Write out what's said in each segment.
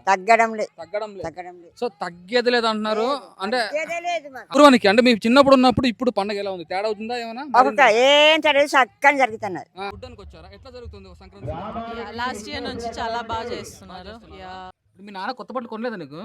తగ్గడం లేదు. సో తగ్గేది లేదు అంటున్నారు. అంటే పూర్వానికి అంటే మీరు చిన్నప్పుడు ఉన్నప్పుడు ఇప్పుడు పండగ ఎలా ఉంది? తేడా అవుతుందా ఏమైనా? ఏం చదివి చక్కని జరుగుతున్నది. చూడ్డానికి వచ్చారా? ఎట్లా జరుగుతుంది సంక్రాంతి? లాస్ట్ ఇయర్ నుంచి చాలా బాగా చేస్తున్నారు. మీ నాన్న కొత్త బట్టలు కొనలేదా నీకు?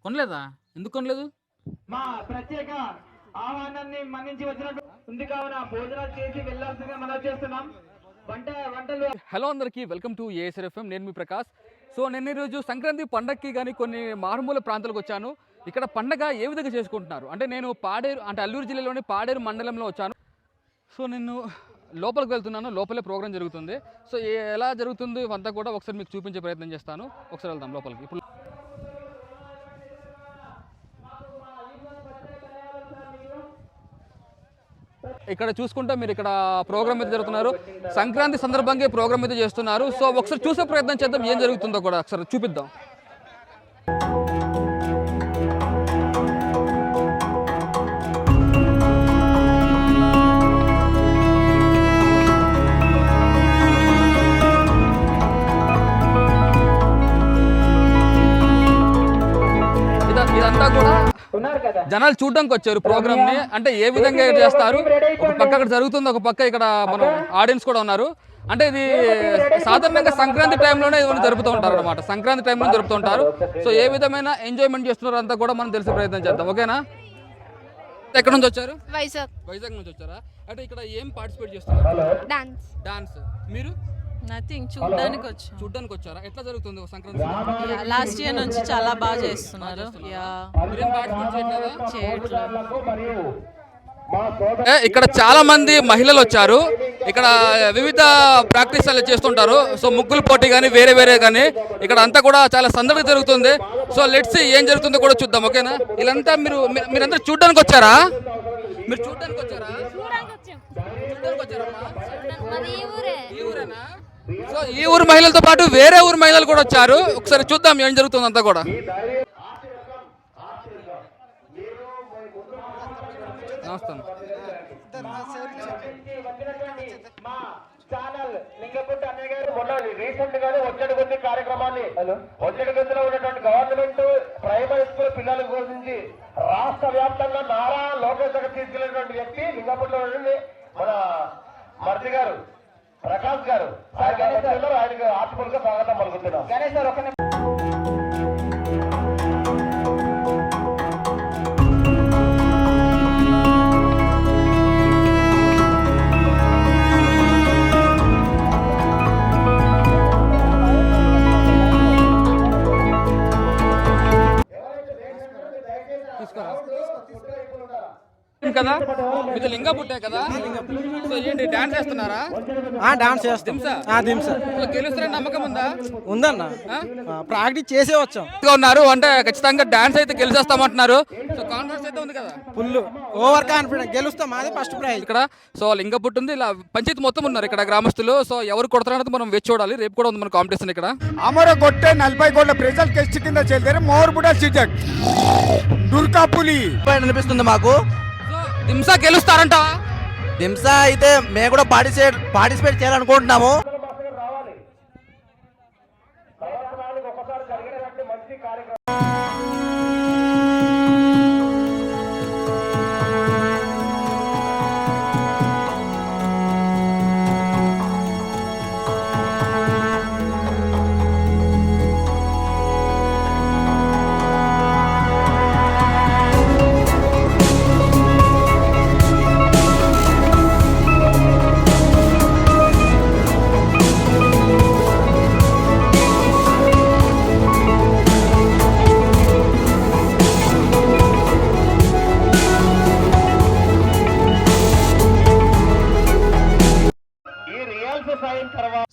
కొనలేదా? ఎందుకు కొనలేదు? మా ప్రత్యేక ఆహ్వానాన్ని మన్నించి వచ్చినట్టు ఉంది కావున భోజనాలు చేసి వెళ్ళాల్సిందిగా మనం చేస్తున్నాం. వంటలు. హలో అందరికీ, వెల్కమ్ టు ఏఎస్ఆర్ ఎఫ్ఎం. నేను మీ ప్రకాష్. సో నేను ఈరోజు సంక్రాంతి పండగకి కానీ కొన్ని మారుమూల ప్రాంతాలకు వచ్చాను. ఇక్కడ పండగ ఏ విధంగా చేసుకుంటున్నారు అంటే నేను పాడేరు అంటే అల్లూరు జిల్లాలోని పాడేరు మండలంలో వచ్చాను. సో నేను లోపలికి వెళ్తున్నాను. లోపలే ప్రోగ్రామ్ జరుగుతుంది. సో ఎలా జరుగుతుంది అంతా కూడా ఒకసారి మీకు చూపించే ప్రయత్నం చేస్తాను. ఒకసారి వెళ్దాం లోపలికి. ఇప్పుడు ఇక్కడ చూసుకుంటే మీరు ఇక్కడ ప్రోగ్రామ్ అయితే జరుగుతున్నారు. సంక్రాంతి సందర్భంగా ప్రోగ్రామ్ అయితే చేస్తున్నారు. సో ఒకసారి చూసే ప్రయత్నం చేద్దాం, ఏం జరుగుతుందో కూడా ఒకసారి చూపిద్దాం. ఇదంతా కూడా జనాలు చూడడానికి వచ్చారు ప్రోగ్రామ్ ని. అంటే ఏ విధంగా చేస్తారు, ఒక పక్క అక్కడ జరుగుతుంది, ఒక పక్క ఇక్కడ మనం ఆడియన్స్ కూడా ఉన్నారు. అంటే ఇది సాధారణంగా సంక్రాంతి టైంలోనే జరుపుతూ ఉంటారు అనమాట. సంక్రాంతి టైంలో జరుపుతూ ఉంటారు. సో ఏ విధమైన ఎంజాయ్మెంట్ చేస్తున్నారు అంతా కూడా మనం తెలిసే ప్రయత్నం చేద్దాం. ఓకేనా? ఎక్కడ నుంచి వచ్చారు? వైజాగ్ నుంచి వచ్చారా? అంటే ఇక్కడ ఏం పార్టిసిపేట్ చేస్తున్నారు? డాన్స్. మీరు? నథింగ్, చూడడానికి వచ్చారా? ఎట్లా జరుగుతుంది సంక్రాంతి? లాస్ట్ ఇయర్ నుంచి చాలా బాగా చేస్తున్నారు. ఇక్కడ చాలా మంది మహిళలు వచ్చారు. ఇక్కడ వివిధ ప్రాక్టీస్ చేస్తుంటారు. సో ముగ్గులు పోటీ కానీ వేరే వేరే కానీ ఇక్కడ అంతా కూడా చాలా సందడి జరుగుతుంది. సో లెట్స్ ఏం జరుగుతుందో కూడా చూద్దాం. ఓకేనా? వీళ్ళంతా మీరంతా చూడడానికి వచ్చారా? మీరు చూడడానికి వచ్చారా? సో ఈ ఊరు మహిళలతో పాటు వేరే ఊరు మహిళలు కూడా వచ్చారు. ఒకసారి చూద్దాం ఏం జరుగుతుంది అంతా కూడా. నమస్తే. రీసెంట్ గానే ఒచ్చడి గొంతి కార్యక్రమాన్ని ఒచ్చడి గొంతులో ఉన్నటువంటి గవర్నమెంట్ ప్రైమరీ స్కూల్ పిల్లల గురించి రాష్ట్ర వ్యాప్తంగా నారా లోకేష్ దగ్గర తీసుకెళ్లినటువంటి వ్యక్తి లింగపుట్లో మన మర్ది గారు ప్రకాష్ గారు. ఆయనకు ఆర్టిఫుల్ గా స్వాగతం పలుకుతున్నాం. గణేష్ సార్ ఒక కదా ఇది లింగా పుట్టే కదా. సో ఏంటి డాన్స్ చేస్తున్నారా? డాన్స్ చేస్తాం. గెలుస్తారని నమ్మకం ఉందా? ఉందన్న, ప్రాక్టీస్ చేసే వచ్చాం ఉన్నారు. అంటే ఖచ్చితంగా డాన్స్ అయితే గెలిచేస్తామంటున్నారు. సో కాన్ఫిడెన్స్ అయితే ఉంది కదా? ఫుల్ ఓవర్ కాన్ఫిడెన్స్, గెలుస్తాం. అదే ఫస్ట్ ప్రైజ్ ఇక్కడ. సో లింగా పుట్టింది ఇలా పంచాయతీ మొత్తం ఉన్నారు ఇక్కడ గ్రామస్తులు. సో ఎవరు కొడతారనేది మనం వేచి చూడాలి. రేపు కూడా ఉంది మన కాంపిటీషన్ ఇక్కడ. అమర కొట్టే 40 కోట్ల ప్రజలు కెస్ట్ కింద చెల్తారు. మోర్ బుడా సిజక్ దుర్గాపులి అనిపిస్తుంది మాకు. దింసా గెలుస్తారంట. దింసా అయితే మేము కూడా పార్టిసిపేట్ చేయాలనుకుంటున్నాము.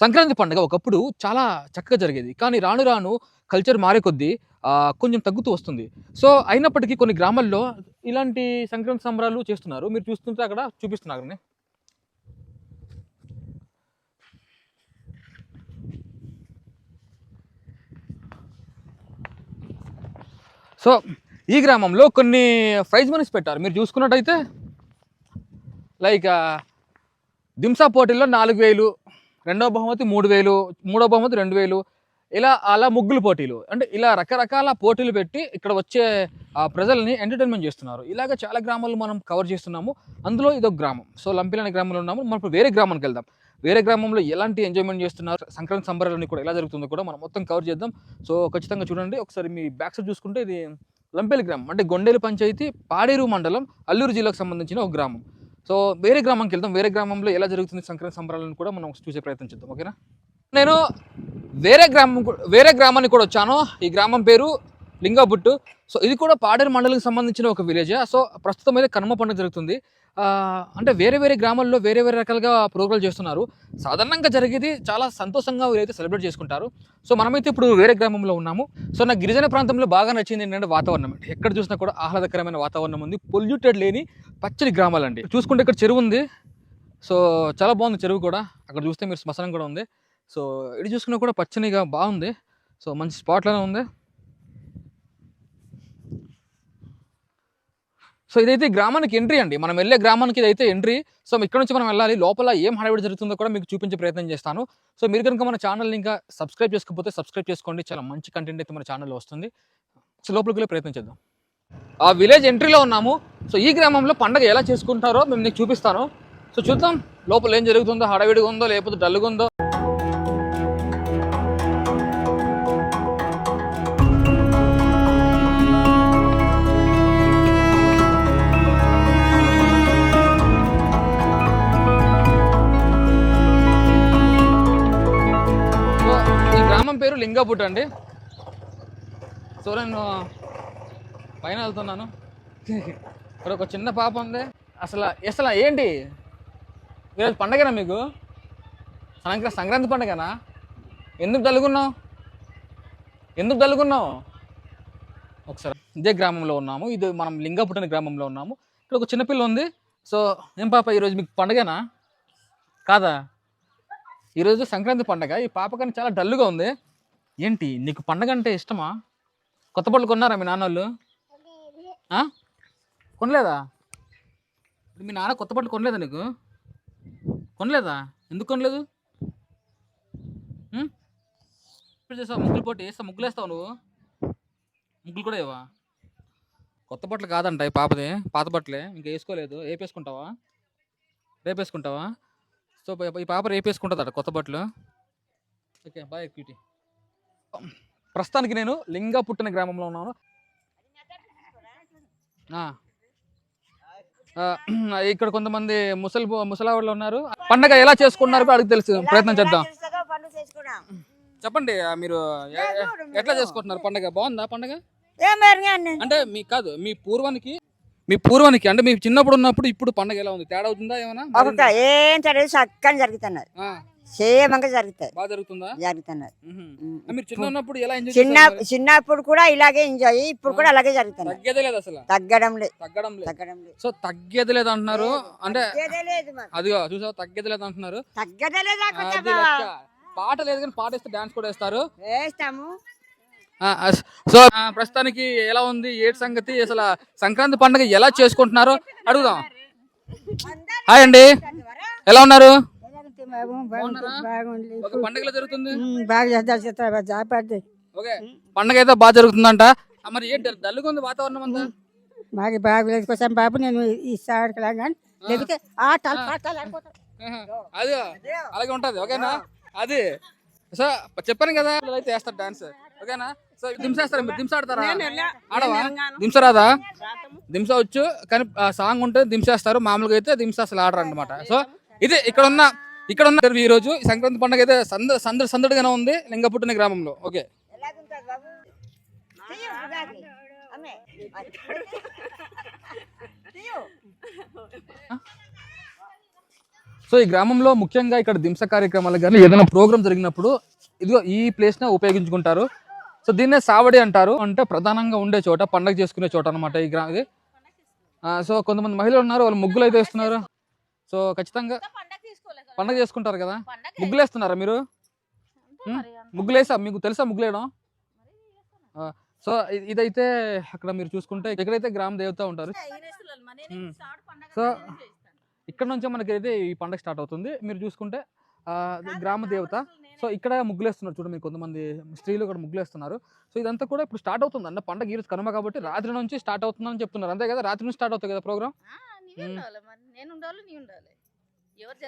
సంక్రాంతి పండుగ ఒకప్పుడు చాలా చక్కగా జరిగేది. కానీ రాను రాను కల్చర్ మారే కొద్దీ కొంచెం తగ్గుతూ వస్తుంది. సో అయినప్పటికీ కొన్ని గ్రామాల్లో ఇలాంటి సంక్రాంతి సంబరాలు చేస్తున్నారు. మీరు చూస్తుంటే అక్కడ చూపిస్తున్నారు. సో ఈ గ్రామంలో కొన్ని ప్రైజ్ మనీస్ పెట్టారు. మీరు చూసుకున్నట్టయితే లైక్ దింసా పోటీల్లో 4000, రెండవ బహుమతి 3000, మూడో బహుమతి 2000, అలా ముగ్గులు పోటీలు, అంటే ఇలా రకరకాల పోటీలు పెట్టి ఇక్కడ వచ్చే ప్రజల్ని ఎంటర్టైన్మెంట్ చేస్తున్నారు. ఇలాగ చాలా గ్రామాలు మనం కవర్ చేస్తున్నాము. అందులో ఇదొక గ్రామం. సో లంపిల్ అనే గ్రామంలో ఉన్నాము. మనం ఇప్పుడు వేరే గ్రామానికి వెళ్దాం. వేరే గ్రామంలో ఎలాంటి ఎంజాయ్మెంట్ చేస్తున్నారు, సంక్రాంతి సంబరాలన్నీ కూడా ఎలా జరుగుతుందో కూడా మనం మొత్తం కవర్ చేద్దాం. సో ఖచ్చితంగా చూడండి. ఒకసారి మీ బ్యాక్ సైడ్ చూసుకుంటే ఇది లంపేలి గ్రామం, అంటే గొండేలు పంచాయతీ, పాడేరు మండలం, అల్లూరు జిల్లాకు సంబంధించిన ఒక గ్రామం. సో వేరే గ్రామానికి వెళ్దాం. వేరే గ్రామంలో ఎలా జరుగుతుంది సంక్రాంతి సంబరాలను కూడా మనం చూసే ప్రయత్నం చేద్దాం. ఓకేనా? నేను వేరే గ్రామానికి కూడా వచ్చాను. ఈ గ్రామం పేరు లింగాబుట్టు. సో ఇది కూడా పాడేరు మండలానికి సంబంధించిన ఒక విలేజ్. సో ప్రస్తుతం అయితే కనుమ పండుగ జరుగుతుంది. అంటే వేరే గ్రామాల్లో వేరే రకాలుగా ప్రోగ్రాలు చేస్తున్నారు. సాధారణంగా జరిగేది చాలా సంతోషంగా వీరైతే సెలబ్రేట్ చేసుకుంటారు. సో మనమైతే ఇప్పుడు వేరే గ్రామంలో ఉన్నాము. సో నాకు గిరిజన ప్రాంతంలో బాగా నచ్చింది ఏంటంటే వాతావరణం. ఎక్కడ చూసినా కూడా ఆహ్లాదకరమైన వాతావరణం ఉంది. పొల్యూటెడ్ లేని పచ్చని గ్రామాలండి. చూసుకుంటే ఇక్కడ చెరువు ఉంది. సో చాలా బాగుంది చెరువు కూడా. అక్కడ చూస్తే మీరు శ్మశానం కూడా ఉంది. సో ఇది చూసుకున్నా కూడా పచ్చనిగా బాగుంది. సో మంచి స్పాట్లోనే ఉంది. సో ఇదైతే గ్రామానికి ఎంట్రీ అండి. మనం వెళ్ళే గ్రామానికి ఇదైతే ఎంట్రీ. సో ఇక్కడ నుంచి మనం వెళ్ళాలి. లోపల ఏం హడావిడి జరుగుతుందో కూడా మీకు చూపించే ప్రయత్నం చేస్తాను. సో మీరు కనుక మన ఛానల్ని ఇంకా సబ్స్క్రైబ్ చేసుకోకపోతే సబ్స్క్రైబ్ చేసుకోండి. చాలా మంచి కంటెంట్ అయితే మన ఛానల్లో వస్తుంది. సో లోపలికి వెళ్ళే ప్రయత్నం చేద్దాం. ఆ విలేజ్ ఎంట్రీలో ఉన్నాము. సో ఈ గ్రామంలో పండుగ ఎలా చేసుకుంటారో మేము నీకు చూపిస్తాను. సో చూద్దాం లోపల ఏం జరుగుతుందో, హడావిడిగా ఉందో లేకపోతే డల్గా ఉందో. పేరు లింగాపుట్ అండి. సో నేను పైన వెళ్తున్నాను. ఇక్కడ ఒక చిన్న పాప ఉంది. అసలు ఏంటి ఈరోజు పండగనా మీకు? సంక్రాంతి పండగనా? ఎందుకు దలుగున్నావు? ఒకసారి ఇదే గ్రామంలో ఉన్నాము. ఇది మనం లింగాపుట్ అనే గ్రామంలో ఉన్నాము. ఇక్కడ ఒక చిన్నపిల్ల ఉంది. సో ఏం పాప ఈరోజు మీకు పండగనా కాదా? ఈరోజు సంక్రాంతి పండగ. ఈ పాప కానీ చాలా డల్లుగా ఉంది. ఏంటి నీకు పండగ అంటే ఇష్టమా? కొత్త బట్టలు కొన్నారా మీ నాన్నోళ్ళు? కొనలేదా? మీ నాన్న కొత్త బట్టలు కొనలేదా నీకు? కొనలేదా? ఎందుకు కొనలేదు? ఇప్పుడు చేస్తావు ముగ్గులు పోటీ వేస్తావు, ముగ్గులు వేస్తావు నువ్వు? ముగ్గులు కూడా ఏవా? కొత్త బట్టలు కాదంట ఈ పాపది, పాత బట్టలే. ఇంకా వేసుకోలేదు. రేపేసుకుంటావా? సో ఈ పాప రేపేసుకుంటుందట కొత్త బట్టలు. Okay bye cutie. ప్రస్తుతానికి నేను లింగాపుట్ అనే గ్రామంలో ఉన్నాను. ఇక్కడ కొంతమంది ముసలావాళ్ళు ఉన్నారు. పండగ ఎలా చేసుకున్నారు అడిగి తెలుసు ప్రయత్నం చేద్దాం. చెప్పండి మీరు ఎట్లా చేసుకుంటున్నారు పండగ? బాగుందా పండగ? అంటే మీకు కాదు, మీ పూర్వానికి అంటే మీ చిన్నప్పుడు ఉన్నప్పుడు ఇప్పుడు పండగ ఎలా ఉంది? తేడా అవుతుందా ఏమైనా? ఏం చక్కని జరుగుతున్నారు. క్షేమంగా జరుగుతాయి. బాగా జరుగుతుందా? జరుగుతున్నారు. మీరు చిన్న ఉన్నప్పుడు ఎలా ఎంజాయ్? చిన్నప్పుడు కూడా ఇలాగే ఎంజాయ్, ఇప్పుడు కూడా అలాగే జరుగుతుంది. తగ్గేదే లేదు అసలు. తగ్గడం లేదు. సో తగ్గేది లేదు అంటున్నారు. అంటే అదిగో చూసావు, తగ్గేది లేదు అంటున్నారు. పాట లేదు కానీ పాట వేస్తే డాన్స్ కూడా వేస్తారు. వేస్తాము. సో ప్రస్తుతానికి ఎలా ఉంది ఏటి సంగతి? అసలు సంక్రాంతి పండుగ ఎలా చేసుకుంటున్నారో అడుగుదాం. హాయ్ అండి, ఎలా ఉన్నారు? పండుగ జరుగుతుంది. ఓకే, పండుగ అయితే బాగా జరుగుతుందంట. మరి ఏంటి డల్లుగా ఉంది వాతావరణం అంతా? మాకు బాగలేదు కోసం బాబు నేను అది అలాగే ఉంటది. ఓకేనా? అది సో చెప్పాను కదా అయితే వేస్తారు డాన్స్. ఓకేనా? సో దింసేస్తారు. మీరు దింస ఆడతారా? ఆడవా? దింస రాదా? దింస వచ్చు కానీ సాంగ్ ఉంటే దింసేస్తారు. మామూలుగా అయితే దింస అసలు ఆడరు అనమాట. సో ఇది ఇక్కడ ఉన్న ఈ రోజు సంక్రాంతి పండుగ అయితే సందడిగానే ఉంది లింగాపుట్ అనే గ్రామంలో. ఓకే, సో ఈ గ్రామంలో ముఖ్యంగా ఇక్కడ దింస కార్యక్రమాలు కానీ ఏదైనా ప్రోగ్రామ్ జరిగినప్పుడు ఇదిగో ఈ ప్లేస్ ని ఉపయోగించుకుంటారు. సో దీన్నే సావడి అంటారు. అంటే ప్రధానంగా ఉండే చోట, పండగ చేసుకునే చోట అనమాట ఈ గ్రామం. సో కొంతమంది మహిళలు ఉన్నారు, వాళ్ళు ముగ్గులు అయితే వేస్తున్నారు. సో ఖచ్చితంగా పండగ చేసుకుంటారు కదా. ముగ్గులు వేస్తున్నారా మీరు? ముగ్గులు వేసా? మీకు తెలుసా ముగ్గులు వేయడం? సో ఇదైతే అక్కడ మీరు చూసుకుంటే ఇక్కడైతే గ్రామ దేవత ఉంటారు. సో ఇక్కడ నుంచే మనకైతే ఈ పండగ స్టార్ట్ అవుతుంది. మీరు చూసుకుంటే గ్రామ దేవత సో ఇక్కడ ముగ్గులేస్తున్నారు చూడండి, మీరు కొంతమంది స్త్రీలు కూడా ముగ్గులేస్తున్నారు. సో ఇదంతా కూడా ఇప్పుడు స్టార్ట్ అవుతుంది అన్న పండగ ఈరోజు కనుమ కాబట్టి రాత్రి నుంచి స్టార్ట్ అవుతుందని చెప్తున్నారు, అంతే కదా? రాత్రి నుంచి స్టార్ట్ అవుతుంది కదా ప్రోగ్రామ్. నేను ఉండాలి, మరి నేను ఉండాలి, నీ ఉండాలి, ఎవరు